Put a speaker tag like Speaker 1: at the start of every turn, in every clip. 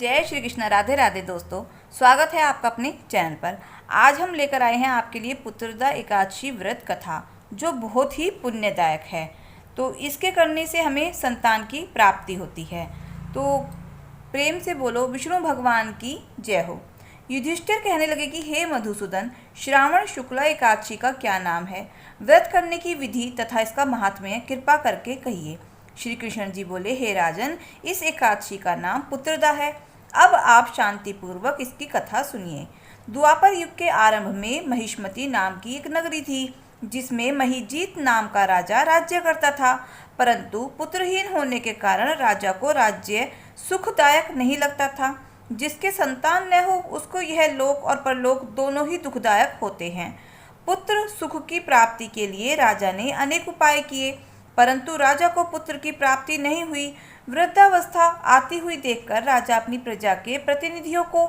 Speaker 1: जय श्री कृष्ण। राधे राधे दोस्तों, स्वागत है आपका अपने चैनल पर। आज हम लेकर आए हैं आपके लिए पुत्रदा एकादशी व्रत कथा, जो बहुत ही पुण्यदायक है। तो इसके करने से हमें संतान की प्राप्ति होती है। तो प्रेम से बोलो विष्णु भगवान की जय हो। युधिष्ठिर कहने लगे कि हे मधुसूदन, श्रावण शुक्ला एकादशी का क्या नाम है? व्रत करने की विधि तथा इसका महात्म्य कृपा करके कहिए। श्री कृष्ण जी बोले, हे राजन, इस एकादशी का नाम पुत्रदा है। अब आप शांतिपूर्वक इसकी कथा सुनिए। द्वापर युग के आरंभ में महिष्मति नाम की एक नगरी थी, जिसमें महीजीत नाम का राजा राज्य करता था। परंतु पुत्रहीन होने के कारण राजा को राज्य सुखदायक नहीं लगता था। जिसके संतान न हो उसको यह लोक और परलोक दोनों ही दुखदायक होते हैं। पुत्र सुख की प्राप्ति के लिए राजा ने अनेक उपाय किए, परंतु राजा को पुत्र की प्राप्ति नहीं हुई। वृद्धावस्था आती हुई देखकर राजा अपनी प्रजा के प्रतिनिधियों को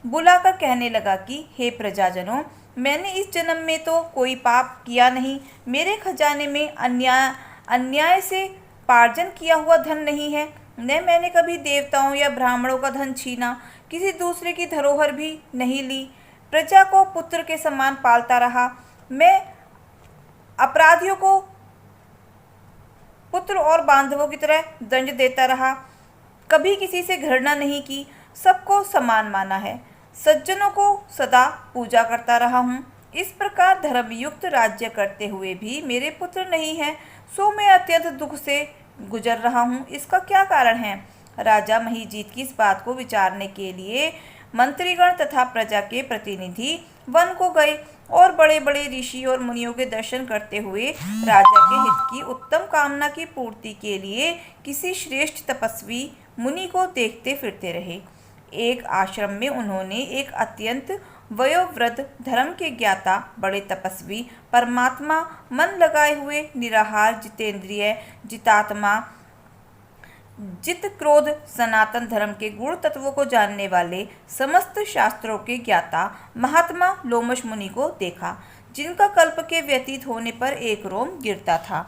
Speaker 1: बुलाकर कहने लगा कि हे प्रजाजनों, मैंने इस जन्म में तो कोई पाप किया नहीं। मेरे खजाने में अन्याय से पार्जन किया हुआ धन नहीं है। न मैंने कभी देवताओं या ब्राह्मणों का धन छीना, किसी दूसरे की धरोहर भी नहीं ली। प्रजा को पुत्र के समान पालता रहा। मैं अपराधियों को पुत्र और बांधवों की तरह दंड देता रहा। कभी किसी से घृणा नहीं की, सबको समान माना है। सज्जनों को सदा पूजा करता रहा हूँ। इस प्रकार धर्मयुक्त राज्य करते हुए भी मेरे पुत्र नहीं है, सो मैं अत्यंत दुख से गुजर रहा हूँ। इसका क्या कारण है? राजा महीजीत की इस बात को विचारने के लिए मंत्रीगण तथा प्रजा के प्रतिनिधि वन को गए और बड़े बड़े ऋषि और मुनियों के दर्शन करते हुए राजा के हित की उत्तम कामना की पूर्ति के लिए किसी श्रेष्ठ तपस्वी मुनि को देखते फिरते रहे। एक आश्रम में उन्होंने एक अत्यंत वयोवृद्ध धर्म के ज्ञाता बड़े तपस्वी परमात्मा मन लगाए हुए निराहार जितेंद्रिय जितात्मा जित क्रोध सनातन धर्म के गुण तत्वों को जानने वाले समस्त शास्त्रों के ज्ञाता महात्मा लोमश मुनि को देखा, जिनका कल्प के व्यतीत होने पर एक रोम गिरता था।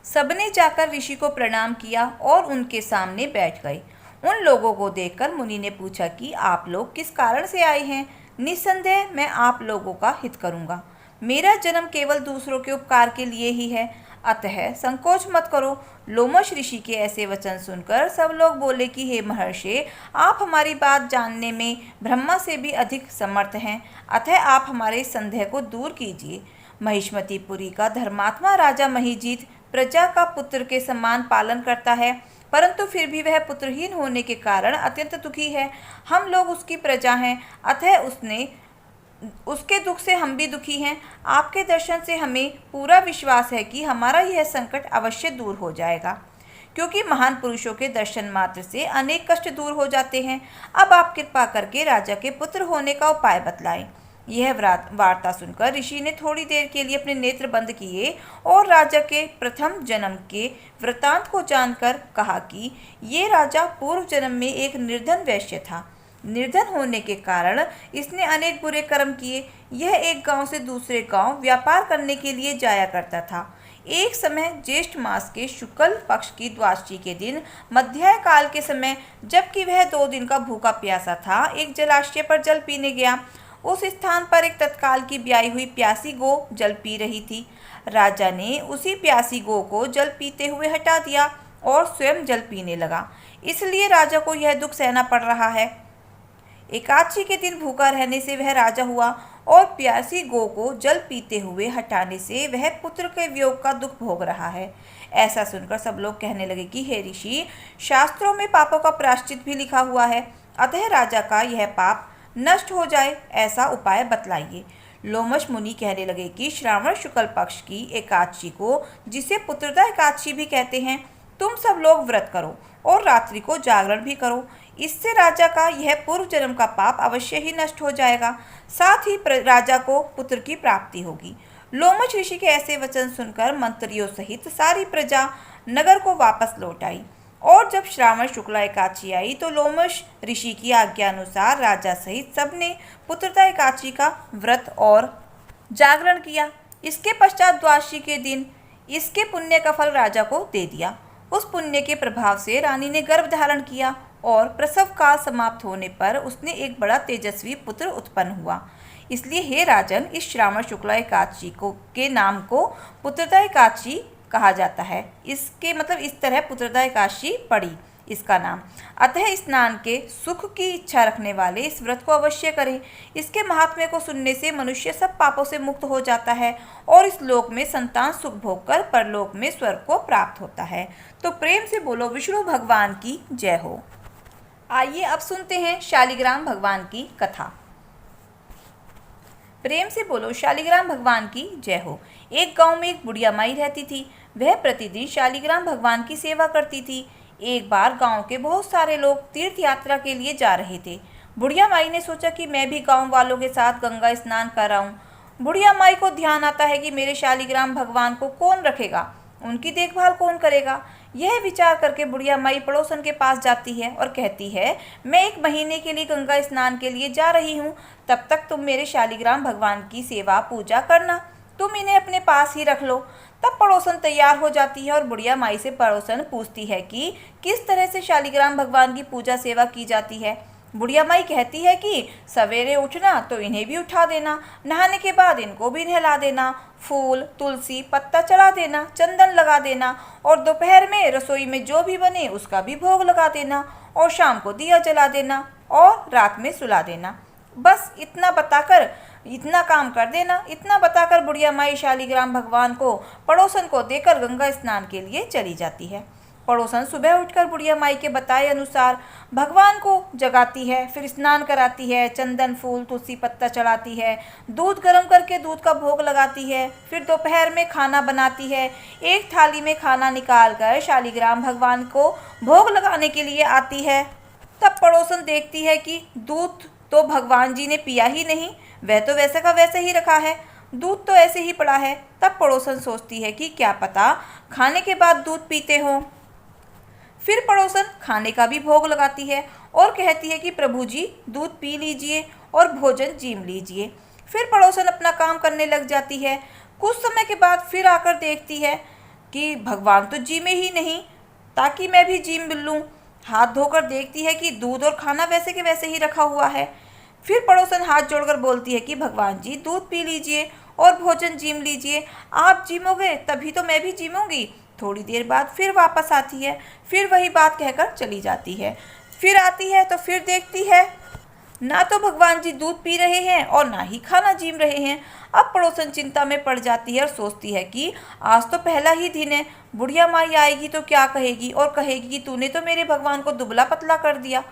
Speaker 1: सबने जाकर ऋषि को प्रणाम किया और उनके सामने बैठ गए। उन लोगों को देखकर मुनि ने पूछा कि आप लोग किस कारण से आए हैं? निस्संदेह मैं आप लोगों का हित करूंगा। मेरा जन्म केवल दूसरों के उपकार के लिए ही है, अतः संकोच मत करो। लोमश ऋषि के ऐसे वचन सुनकर सब लोग बोले कि हे महर्षि, आप हमारी बात जानने में ब्रह्मा से भी अधिक समर्थ हैं, अतः आप हमारे संदेह को दूर कीजिए। महिष्मतिपुरी का धर्मात्मा राजा महीजीत प्रजा का पुत्र के समान पालन करता है, परंतु फिर भी वह पुत्रहीन होने के कारण अत्यंत दुखी है। हम लोग उसकी प्रजा हैं, अतः उसके दुख से हम भी दुखी हैं। आपके दर्शन से हमें पूरा विश्वास है कि हमारा यह संकट अवश्य दूर हो जाएगा, क्योंकि महान पुरुषों के दर्शन मात्र से अनेक कष्ट दूर हो जाते हैं। अब आप कृपा करके राजा के पुत्र होने का उपाय बतलाएं। यह वार्ता सुनकर ऋषि ने थोड़ी देर के लिए अपने नेत्र बंद किए और राजा के प्रथम जन्म के वृतांत को जानकर कहा कि ये राजा पूर्व जन्म में एक निर्धन वैश्य था। निर्धन होने के कारण इसने अनेक बुरे कर्म किए। यह एक गांव से दूसरे गांव व्यापार करने के लिए जाया करता था। एक समय ज्येष्ठ मास के शुक्ल पक्ष की द्वादशी के दिन मध्याह्न काल के समय, जबकि वह 2 दिन का भूखा प्यासा था, एक जलाशय पर जल पीने गया। उस स्थान पर एक तत्काल की ब्याई हुई प्यासी गो जल पी रही थी। राजा ने उसी प्यासी गो को जल पीते हुए हटा दिया और स्वयं जल पीने लगा। इसलिए राजा को यह दुख सहना पड़ रहा है। एकादशी के दिन भूखा रहने से वह राजा हुआ और प्यासी गो को जल पीते हुए हटाने से वह पुत्र के वियोग का दुख भोग रहा है। ऐसा सुनकर सब लोग कहने लगे कि हे ऋषि, शास्त्रों में पापों का प्रायश्चित भी लिखा हुआ है, अतः राजा का यह पाप नष्ट हो जाए, ऐसा उपाय बतलाइए। लोमश मुनि कहने लगे कि श्रावण शुक्ल पक्ष की एकादशी को, जिसे पुत्रदा एकादशी भी कहते हैं, तुम सब लोग व्रत करो और रात्रि को जागरण भी करो। इससे राजा का यह पूर्व जन्म का पाप अवश्य ही नष्ट हो जाएगा, साथ ही राजा को पुत्र की प्राप्ति होगी। लोमश ऋषि के ऐसे वचन सुनकर मंत्रियों सहित सारी प्रजा नगर को वापस लौट आई। और जब श्रावण शुक्ला एकादशी आई तो लोमश ऋषि की आज्ञा अनुसार राजा सहित सबने पुत्रदा एकादशी का व्रत और जागरण किया। इसके पश्चात द्वादशी के दिन इसके पुण्य का फल राजा को दे दिया। उस पुण्य के प्रभाव से रानी ने गर्भ धारण किया और प्रसव काल समाप्त होने पर उसने एक बड़ा तेजस्वी पुत्र उत्पन्न हुआ। इसलिए हे राजन, इस श्रावण शुक्ला एकादशी को के नाम को पुत्रदा एकादशी कहा जाता है। इसके मतलब इस तरह पुत्रदा एकादशी पड़ी इसका नाम। अतः स्नान के सुख की इच्छा रखने वाले इस व्रत को अवश्य करें। इसके महात्म्य को सुनने से मनुष्य सब पापों से मुक्त हो जाता है और इस लोक में संतान सुख भोग कर परलोक में स्वर्ग को प्राप्त होता है। तो प्रेम से बोलो विष्णु भगवान की जय हो। आइए अब सुनते हैं शालिग्राम भगवान की कथा। प्रेम से बोलो शालिग्राम भगवान की जय हो। एक गांव में एक बुढ़िया माई रहती थी। वह प्रतिदिन शालिग्राम भगवान की सेवा करती थी। एक बार गांव के बहुत सारे लोग तीर्थ यात्रा के लिए जा रहे थे। बुढ़िया माई ने सोचा कि मैं भी गांव वालों के साथ गंगा स्नान कर आऊं। बुढ़िया माई को ध्यान आता है कि मेरे शालिग्राम भगवान को कौन रखेगा, उनकी देखभाल कौन करेगा। यह विचार करके बुढ़िया माई पड़ोसन के पास जाती है और कहती है, मैं 1 महीने के लिए गंगा स्नान के लिए जा रही हूँ, तब तक तुम मेरे शालिग्राम भगवान की सेवा पूजा करना, तुम इन्हें अपने पास ही रख लो। तब पड़ोसन तैयार हो जाती है और बुढ़िया माई से पड़ोसन पूछती है कि किस तरह से शालिग्राम भगवान की पूजा सेवा की जाती है। बुढ़िया माई कहती है कि सवेरे उठना तो इन्हें भी उठा देना, नहाने के बाद इनको भी नहला देना, फूल तुलसी पत्ता चढ़ा देना, चंदन लगा देना और दोपहर में रसोई में जो भी बने उसका भी भोग लगा देना और शाम को दिया जला देना और रात में सुला देना। बस इतना काम कर देना। इतना बताकर बुढ़िया माई शालिग्राम भगवान को पड़ोसन को देकर गंगा स्नान के लिए चली जाती है। पड़ोसन सुबह उठकर बुढ़िया माई के बताए अनुसार भगवान को जगाती है, फिर स्नान कराती है, चंदन फूल तुलसी पत्ता चढ़ाती है, दूध गर्म करके दूध का भोग लगाती है, फिर दोपहर में खाना बनाती है। एक थाली में खाना निकाल कर शालिग्राम भगवान को भोग लगाने के लिए आती है। तब पड़ोसन देखती है कि दूध तो भगवान जी ने पिया ही नहीं, वह तो वैसे का वैसे ही रखा है, दूध तो ऐसे ही पड़ा है। तब पड़ोसन सोचती है कि क्या पता खाने के बाद दूध पीते हों। फिर पड़ोसन खाने का भी भोग लगाती है और कहती है कि प्रभु जी दूध पी लीजिए और भोजन जीम लीजिए। फिर पड़ोसन अपना काम करने लग जाती है। कुछ समय के बाद फिर आकर देखती है कि भगवान तो जीमे ही नहीं, ताकि मैं भी जीम लूँ। हाथ धोकर देखती है कि दूध और खाना वैसे के वैसे ही रखा हुआ है। फिर पड़ोसन हाथ जोड़कर बोलती है कि भगवान जी दूध पी लीजिए और भोजन जीम लीजिए, आप जीमोगे तभी तो मैं भी जीमूंगी। थोड़ी देर बाद फिर वापस आती है, फिर वही बात कहकर चली जाती है। फिर आती है तो फिर देखती है ना तो भगवान जी दूध पी रहे हैं और ना ही खाना जीम रहे हैं। अब पड़ोसन चिंता में पड़ जाती है और सोचती है कि आज तो पहला ही दिन है, बुढ़िया माई आएगी तो क्या कहेगी और कहेगी कि तूने तो मेरे भगवान को दुबला पतला कर दिया।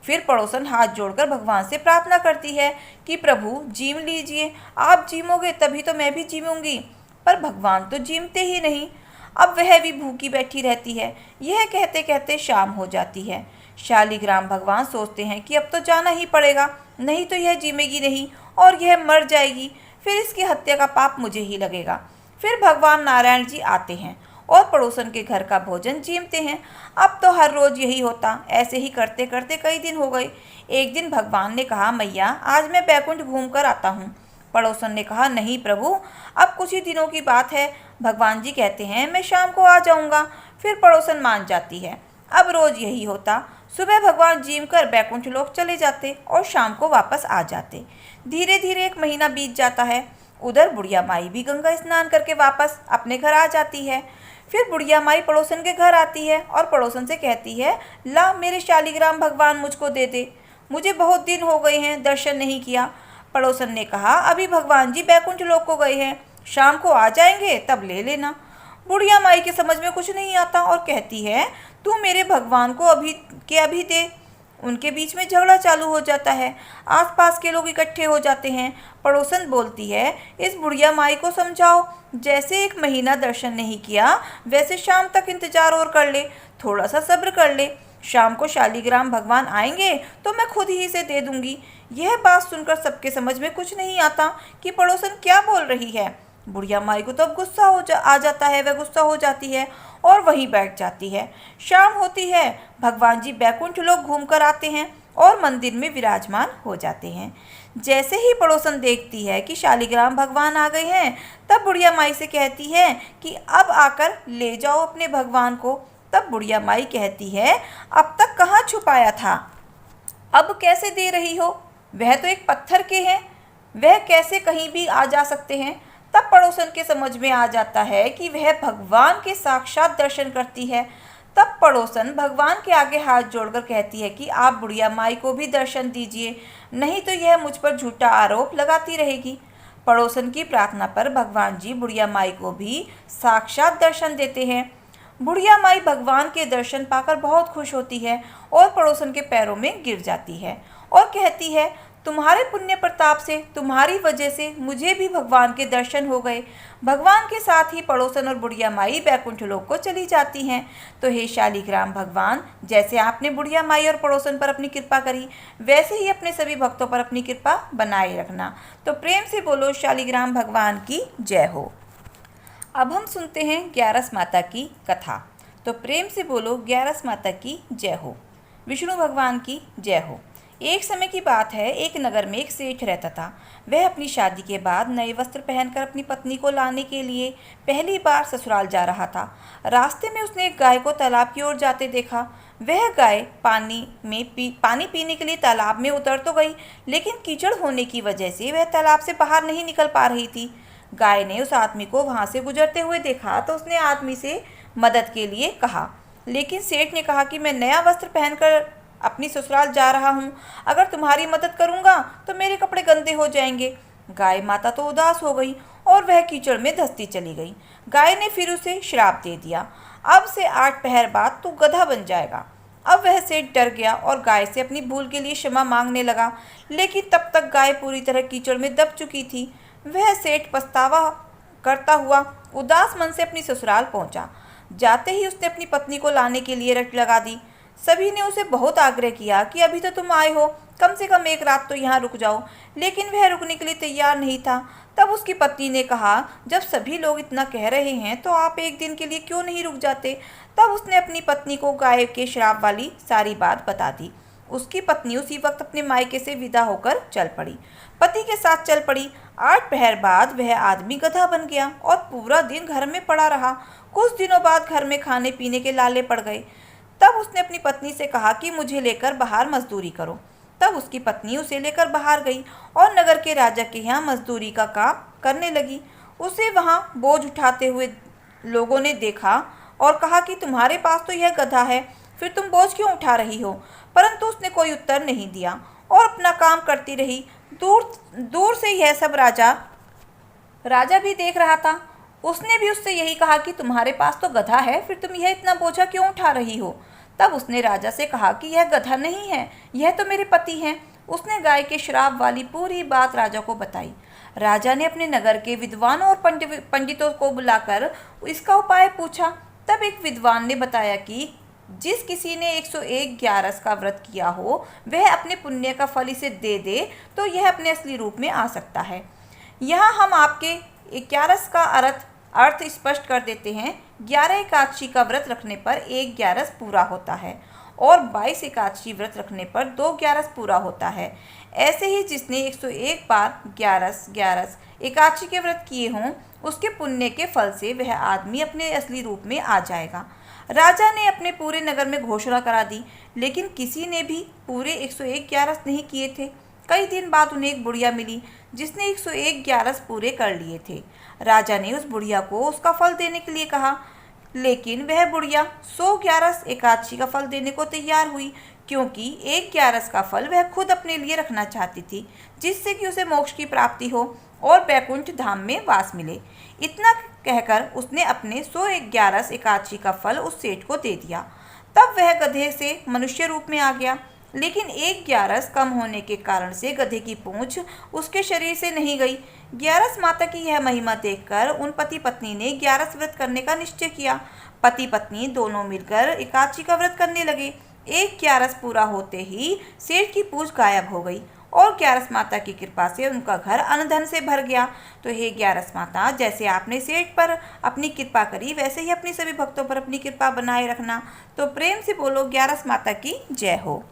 Speaker 1: फिर पड़ोसन हाथ जोड़कर भगवान से प्रार्थना करती है कि प्रभु जीम लीजिए, आप जीमोगे तभी तो मैं भी जीमूंगी। पर भगवान तो जीमते ही नहीं। अब वह भी भूखी बैठी रहती है। यह कहते कहते शाम हो जाती है। शालिग्राम भगवान सोचते हैं कि अब तो जाना ही पड़ेगा, नहीं तो यह जीमेगी नहीं और यह मर जाएगी, फिर इसकी हत्या का पाप मुझे ही लगेगा। फिर भगवान नारायण जी आते हैं और पड़ोसन के घर का भोजन जीमते हैं। अब तो हर रोज यही होता। ऐसे ही करते करते कई दिन हो गए। एक दिन भगवान ने कहा, मैया आज मैं बैकुंठ घूम कर आता हूँ। पड़ोसन ने कहा, नहीं प्रभु, अब कुछ ही दिनों की बात है। भगवान जी कहते हैं मैं शाम को आ जाऊँगा। फिर पड़ोसन मान जाती है। अब रोज यही होता। सुबह भगवान जीम कर बैकुंठ लोक चले जाते और शाम को वापस आ जाते। धीरे धीरे 1 महीना बीत जाता है। उधर बुढ़िया माई भी गंगा स्नान करके वापस अपने घर आ जाती है। फिर बुढ़िया माई पड़ोसन के घर आती है और पड़ोसन से कहती है, ला मेरे शालिग्राम भगवान मुझको दे दे, मुझे बहुत दिन हो गए हैं दर्शन नहीं किया। पड़ोसन ने कहा, अभी भगवान जी बैकुंठ लोक को गए हैं, शाम को आ जाएंगे तब ले लेना। बुढ़िया माई के समझ में कुछ नहीं आता और कहती है, तू मेरे भगवान को अभी दे। उनके बीच में झगड़ा चालू हो जाता है। आसपास के लोग इकट्ठे हो जाते हैं। पड़ोसन बोलती है, इस बुढ़िया माई को समझाओ, जैसे 1 महीना दर्शन नहीं किया वैसे शाम तक इंतजार और कर ले, थोड़ा सा सब्र कर ले। शाम को शालिग्राम भगवान आएंगे तो मैं खुद ही से दे दूंगी। यह बात सुनकर सबके समझ में कुछ नहीं आता कि पड़ोसन क्या बोल रही है। बुढ़िया माई को तो अब गुस्सा आ जाता है। वह गुस्सा हो जाती है और वहीं बैठ जाती है। शाम होती है। भगवान जी बैकुंठ लोक घूम कर आते हैं और मंदिर में विराजमान हो जाते हैं। जैसे ही पड़ोसन देखती है कि शालिग्राम भगवान आ गए हैं, तब बुढ़िया माई से कहती है कि अब आकर ले जाओ अपने भगवान को। तब बुढ़िया माई कहती है, अब तक कहाँ छुपाया था, अब कैसे दे रही हो? वह तो एक पत्थर के हैं, वह कैसे कहीं भी आ जा सकते हैं? तब पड़ोसन के समझ में आ जाता है कि वह भगवान के साक्षात दर्शन करती है। तब पड़ोसन भगवान के आगे हाथ जोड़कर कहती है कि आप बुढ़िया माई को भी दर्शन दीजिए, नहीं तो यह मुझ पर झूठा आरोप लगाती रहेगी। पड़ोसन की प्रार्थना पर भगवान जी बुढ़िया माई को भी साक्षात दर्शन देते हैं। बुढ़िया माई भगवान के दर्शन पाकर बहुत खुश होती है और पड़ोसन के पैरों में गिर जाती है और कहती है, तुम्हारे पुण्य प्रताप से, तुम्हारी वजह से मुझे भी भगवान के दर्शन हो गए। भगवान के साथ ही पड़ोसन और बुढ़िया माई बैकुंठ लोक को चली जाती हैं। तो हे शालिग्राम भगवान, जैसे आपने बुढ़िया माई और पड़ोसन पर अपनी कृपा करी, वैसे ही अपने सभी भक्तों पर अपनी कृपा बनाए रखना। तो प्रेम से बोलो शालिग्राम भगवान की जय हो। अब हम सुनते हैं ग्यारस माता की कथा। तो प्रेम से बोलो ग्यारस माता की जय हो। विष्णु भगवान की जय हो। एक समय की बात है, एक नगर में एक सेठ रहता था। वह अपनी शादी के बाद नए वस्त्र पहनकर अपनी पत्नी को लाने के लिए पहली बार ससुराल जा रहा था। रास्ते में उसने एक गाय को तालाब की ओर जाते देखा। वह गाय पानी पीने के लिए तालाब में उतर तो गई, लेकिन कीचड़ होने की वजह से वह तालाब से बाहर नहीं निकल पा रही थी। गाय ने उस आदमी को वहां से गुजरते हुए देखा तो उसने आदमी से मदद के लिए कहा, लेकिन सेठ ने कहा कि मैं नया वस्त्र पहनकर अपनी ससुराल जा रहा हूँ, अगर तुम्हारी मदद करूँगा तो मेरे कपड़े गंदे हो जाएंगे। गाय माता तो उदास हो गई और वह कीचड़ में धंसती चली गई। गाय ने फिर उसे श्राप दे दिया, अब से 8 पहर बाद तू गधा बन जाएगा। अब वह सेठ डर गया और गाय से अपनी भूल के लिए क्षमा मांगने लगा, लेकिन तब तक गाय पूरी तरह कीचड़ में दब चुकी थी। वह सेठ पछतावा करता हुआ उदास मन से अपनी ससुराल पहुंचा। जाते ही उसने अपनी पत्नी को लाने के लिए रट लगा दी। सभी ने उसे बहुत आग्रह किया कि अभी तो तुम आए हो, कम से कम एक रात तो यहाँ रुक जाओ, लेकिन वह रुकने के लिए तैयार नहीं था। तब उसकी पत्नी ने कहा, जब सभी लोग इतना कह रहे हैं तो आप एक दिन के लिए क्यों नहीं रुक जाते? तब उसने अपनी पत्नी को गाय के श्राप वाली सारी बात बता दी। उसकी पत्नी उसी वक्त अपने मायके से विदा होकर चल पड़ी, पति के साथ चल पड़ी। 8 पहर बाद वह आदमी गधा बन गया और पूरा दिन घर में पड़ा रहा। कुछ दिनों बाद घर में खाने पीने के लाले पड़ गए। तब उसने अपनी पत्नी से कहा कि मुझे लेकर बाहर मजदूरी करो। तब उसकी पत्नी उसे लेकर बाहर गई और नगर के राजा के यहाँ मजदूरी का काम करने लगी। उसे वहाँ बोझ उठाते हुए लोगों ने देखा और कहा कि तुम्हारे पास तो यह गधा है, फिर तुम बोझ क्यों उठा रही हो? परंतु उसने कोई उत्तर नहीं दिया और अपना काम करती रही। दूर दूर से यह सब राजा भी देख रहा था। उसने भी उससे यही कहा कि तुम्हारे पास तो गधा है, फिर तुम यह इतना बोझा क्यों उठा रही हो? तब उसने राजा से कहा कि यह गधा नहीं है, यह तो मेरे पति हैं। उसने गाय के श्राप वाली पूरी बात राजा को बताई। राजा ने अपने नगर के विद्वानों और पंडितों को बुलाकर इसका उपाय पूछा। तब एक विद्वान ने बताया कि जिस किसी ने 101 ग्यारस का व्रत किया हो, वह अपने पुण्य का फल इसे दे दे तो यह अपने असली रूप में आ सकता है। यहाँ हम आपके 11 का अर्थ स्पष्ट कर देते हैं। 11 एकादशी का व्रत रखने पर 1 ग्यारस पूरा होता है और 22 एकादशी व्रत रखने पर 2 ग्यारस पूरा होता है। ऐसे ही जिसने 101 बार 11 एकादशी के व्रत किए हों, उसके पुण्य के फल से वह आदमी अपने असली रूप में आ जाएगा। राजा ने अपने पूरे नगर में घोषणा करा दी, लेकिन किसी ने भी पूरे 101 ग्यारस नहीं किए थे। कई दिन बाद उन्हें एक बुढ़िया मिली जिसने 101 ग्यारस पूरे कर लिए थे। राजा ने उस बुढ़िया को उसका फल देने के लिए कहा, लेकिन वह बुढ़िया 100 ग्यारस एकादशी का फल देने को तैयार हुई, क्योंकि 1 ग्यारस का फल वह खुद अपने लिए रखना चाहती थी, जिससे कि उसे मोक्ष की प्राप्ति हो और बैकुंठ धाम में वास मिले। इतना कहकर उसने अपने 101 ग्यारस एकादशी का फल उस सेठ को दे दिया। तब वह गधे से मनुष्य रूप में आ गया, लेकिन 1 ग्यारस कम होने के कारण से गधे की पूंछ उसके शरीर से नहीं गई। ग्यारस माता की यह महिमा देखकर उन पति पत्नी ने 11 व्रत करने का निश्चय किया। पति पत्नी दोनों मिलकर एकादशी का व्रत करने लगे। 1 ग्यारस पूरा होते ही सेठ की पूंछ गायब हो गई और ग्यारस माता की कृपा से उनका घर अन्न धन से भर गया। तो हे ग्यारस माता, जैसे आपने सेठ पर अपनी कृपा करी, वैसे ही अपनी सभी भक्तों पर अपनी कृपा बनाए रखना। तो प्रेम से बोलो ग्यारस माता की जय हो।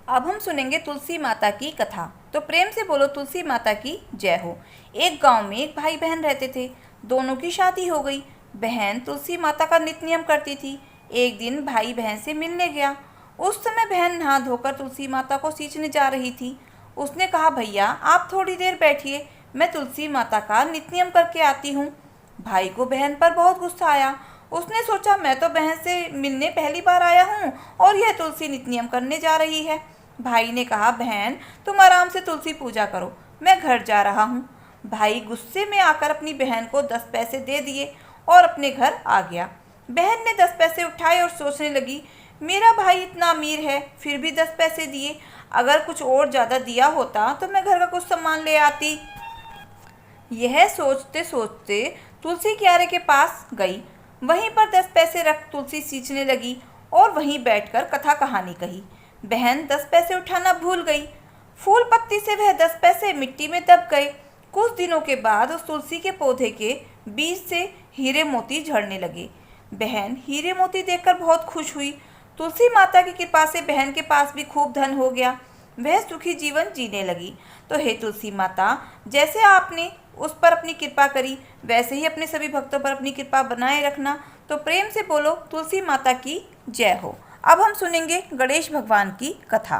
Speaker 1: अब हम सुनेंगे तुलसी माता की कथा। तो प्रेम से बोलो तुलसी माता की जय हो। एक गांव में एक भाई बहन रहते थे। दोनों की शादी हो गई। बहन तुलसी माता का नित्य नियम करती थी। एक दिन भाई बहन से मिलने गया। उस समय बहन नहा धोकर तुलसी माता को सींचने जा रही थी। उसने कहा, भैया आप थोड़ी देर बैठिए, मैं तुलसी माता का नित्य करके आती हूँ। भाई को बहन पर बहुत गुस्सा आया। उसने सोचा, मैं तो बहन से मिलने पहली बार आया हूँ और यह तुलसी नित्यम करने जा रही है। भाई ने कहा, बहन तुम आराम से तुलसी पूजा करो, मैं घर जा रहा हूँ। भाई गुस्से में आकर अपनी बहन को 10 पैसे दे दिए और अपने घर आ गया। बहन ने 10 पैसे उठाए और सोचने लगी, मेरा भाई इतना अमीर है फिर भी 10 पैसे दिए, अगर कुछ और ज़्यादा दिया होता तो मैं घर का कुछ सामान ले आती। यह सोचते सोचते तुलसी क्यारे के पास गई। वहीं पर 10 पैसे रख तुलसी सींचने लगी और वहीं बैठकर कथा कहानी कही। बहन 10 पैसे उठाना भूल गई। फूल पत्ती से वह 10 पैसे मिट्टी में दब गए। कुछ दिनों के बाद उस तुलसी के पौधे के बीज से हीरे मोती झड़ने लगे। बहन हीरे मोती देखकर बहुत खुश हुई। तुलसी माता की कृपा से बहन के पास भी खूब धन हो गया। वह सुखी जीवन जीने लगी। तो हे तुलसी माता, जैसे आपने उस पर अपनी कृपा करी वैसे ही अपने सभी भक्तों पर अपनी कृपा बनाए रखना। तो प्रेम से बोलो तुलसी माता की जय हो। अब हम सुनेंगे गणेश भगवान की कथा।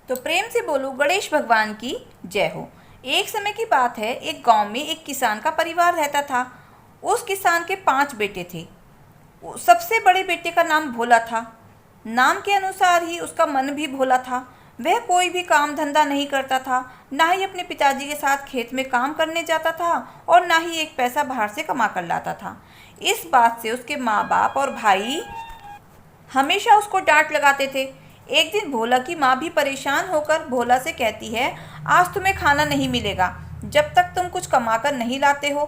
Speaker 1: तो प्रेम से बोलो गणेश भगवान की जय हो। एक समय की बात है, एक गांव में एक किसान का परिवार रहता था। उस किसान के 5 बेटे थे। सबसे बड़े बेटे का नाम भोला था। नाम के अनुसार ही उसका मन भी भोला था। वह कोई भी काम धंधा नहीं करता था, ना ही अपने पिताजी के साथ खेत में काम करने जाता था और ना ही एक पैसा बाहर से कमा कर लाता था। इस बात से उसके माँ बाप और भाई हमेशा उसको डांट लगाते थे। एक दिन भोला की माँ भी परेशान होकर भोला से कहती है, आज तुम्हें खाना नहीं मिलेगा, जब तक तुम कुछ कमा कर नहीं लाते हो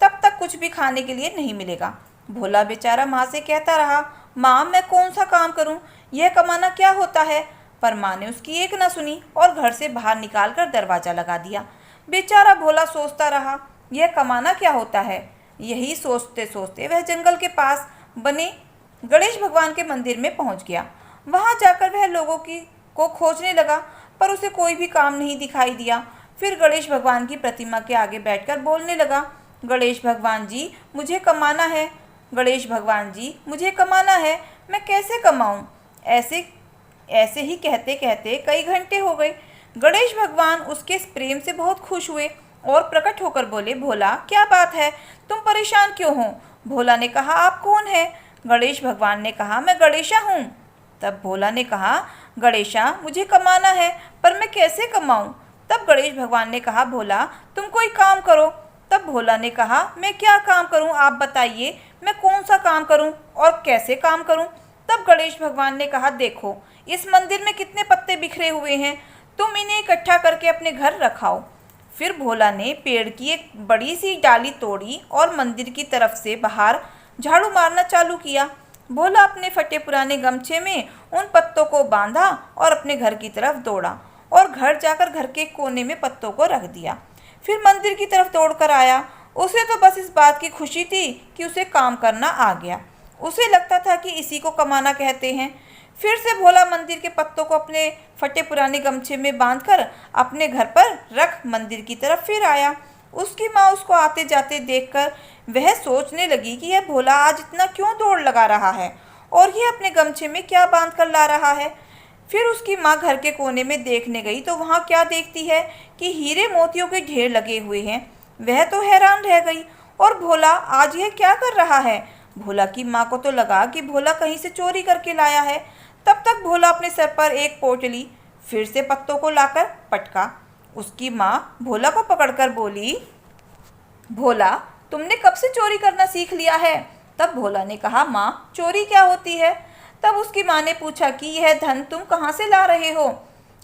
Speaker 1: तब तक कुछ भी खाने के लिए नहीं मिलेगा। भोला बेचारा माँ से कहता रहा, माँ मैं कौन सा काम करूँ, यह कमाना क्या होता है। पर माँ ने उसकी एक न सुनी और घर से बाहर निकालकर दरवाज़ा लगा दिया। बेचारा भोला सोचता रहा, यह कमाना क्या होता है। यही सोचते सोचते वह जंगल के पास बने गणेश भगवान के मंदिर में पहुंच गया। वहां जाकर वह लोगों को खोजने लगा, पर उसे कोई भी काम नहीं दिखाई दिया। फिर गणेश भगवान की प्रतिमा के आगे बैठकर बोलने लगा, गणेश भगवान जी मुझे कमाना है, गणेश भगवान जी मुझे कमाना है, मैं कैसे कमाऊं। ऐसे ही कहते कहते कई घंटे हो गए। गणेश भगवान उसके इस प्रेम से बहुत खुश हुए और प्रकट होकर बोले, भोला क्या बात है, तुम परेशान क्यों हो। भोला ने कहा, आप कौन है। गणेश भगवान ने कहा, मैं गणेशा हूँ। तब भोला ने कहा, गणेशा मुझे कमाना है, पर मैं कैसे कमाऊँ। तब गणेश भगवान ने कहा, भोला तुम कोई काम करो। तब भोला ने कहा, मैं क्या काम करूं, आप बताइए, मैं कौन सा काम करूं और कैसे काम करूं। तब गणेश भगवान ने कहा, देखो इस मंदिर में कितने पत्ते बिखरे हुए हैं, तुम इन्हें इकट्ठा करके अपने घर रखाओ। फिर भोला ने पेड़ की एक बड़ी सी डाली तोड़ी और मंदिर की तरफ से बाहर झाड़ू मारना चालू किया। भोला अपने फटे पुराने गमछे में उन पत्तों को बांधा और अपने घर की तरफ दौड़ा और घर जाकर घर के कोने में पत्तों को रख दिया। फिर मंदिर की तरफ दौड़कर आया। उसे तो बस इस बात की खुशी थी कि उसे काम करना आ गया। उसे लगता था कि इसी को कमाना कहते हैं। फिर से भोला मंदिर के पत्तों को अपने फटे पुराने गमछे में बांधकर अपने घर पर रख मंदिर की तरफ फिर आया। उसकी माँ उसको आते जाते देखकर वह सोचने लगी कि यह भोला आज इतना क्यों दौड़ लगा रहा है और यह अपने गमछे में क्या बांध कर ला रहा है। फिर उसकी माँ घर के कोने में देखने गई तो वहाँ क्या देखती है कि हीरे मोतियों के ढेर लगे हुए हैं। वह तो हैरान रह गई, और भोला आज यह क्या कर रहा है। भोला की माँ को तो लगा कि भोला कहीं से चोरी करके लाया है। तब तक भोला अपने सर पर एक पोटली फिर से पत्तों को लाकर पटका। उसकी माँ भोला को पकड़कर बोली, भोला तुमने कब से चोरी करना सीख लिया है। तब भोला ने कहा, माँ चोरी क्या होती है। तब उसकी माँ ने पूछा कि यह धन तुम कहाँ से ला रहे हो।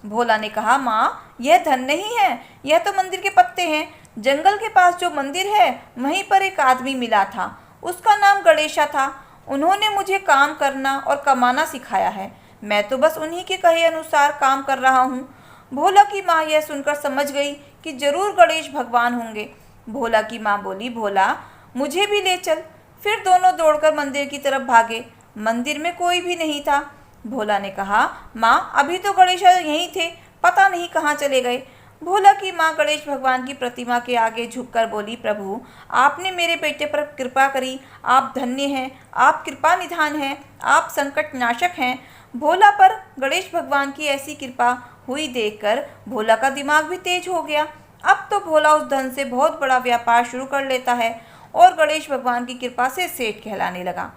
Speaker 1: भोला ने कहा, माँ यह धन नहीं है, यह तो मंदिर के पत्ते हैं। जंगल के पास जो मंदिर है वहीं पर एक आदमी मिला था, उसका नाम गणेशा था। उन्होंने मुझे काम करना और कमाना सिखाया है, मैं तो बस उन्हीं के कहे अनुसार काम कर रहा हूँ। भोला की माँ यह सुनकर समझ गई कि जरूर गणेश भगवान होंगे। भोला की माँ बोली, भोला मुझे भी ले चल। फिर दोनों दौड़कर मंदिर की तरफ भागे। मंदिर में कोई भी नहीं था। भोला ने कहा, माँ अभी तो गणेशा यहीं थे, पता नहीं कहाँ चले गए। भोला की माँ गणेश भगवान की प्रतिमा के आगे झुककर बोली, प्रभु आपने मेरे बेटे पर कृपा करी, आप धन्य हैं, आप कृपा निधान हैं, आप संकट नाशक हैं। भोला पर गणेश भगवान की ऐसी कृपा हुई देखकर भोला का दिमाग भी तेज हो गया। अब तो भोला उस धन से बहुत बड़ा व्यापार शुरू कर लेता है और गणेश भगवान की कृपा से सेठ कहलाने लगा।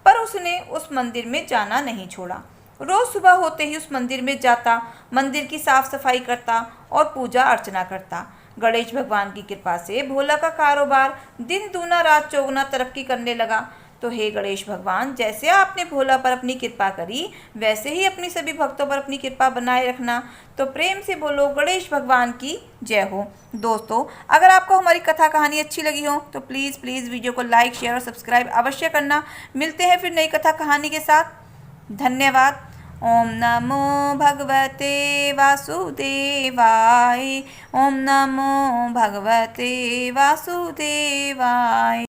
Speaker 1: पर उसने उस मंदिर में जाना नहीं छोड़ा। रोज सुबह होते ही उस मंदिर में जाता, मंदिर की साफ सफाई करता और पूजा अर्चना करता। गणेश भगवान की कृपा से भोला का कारोबार दिन दूना रात चौगुना तरक्की करने लगा। तो हे गणेश भगवान, जैसे आपने भोला पर अपनी कृपा करी, वैसे ही अपनी सभी भक्तों पर अपनी कृपा बनाए रखना। तो प्रेम से बोलो गणेश भगवान की जय हो। दोस्तों, अगर आपको हमारी कथा कहानी अच्छी लगी हो तो प्लीज़ वीडियो को लाइक, शेयर और सब्सक्राइब अवश्य करना। मिलते हैं फिर नई कथा कहानी के साथ। धन्यवाद। ओम नमो भगवते वासुदेवाय। ओम नमो भगवते वासुदेवाय।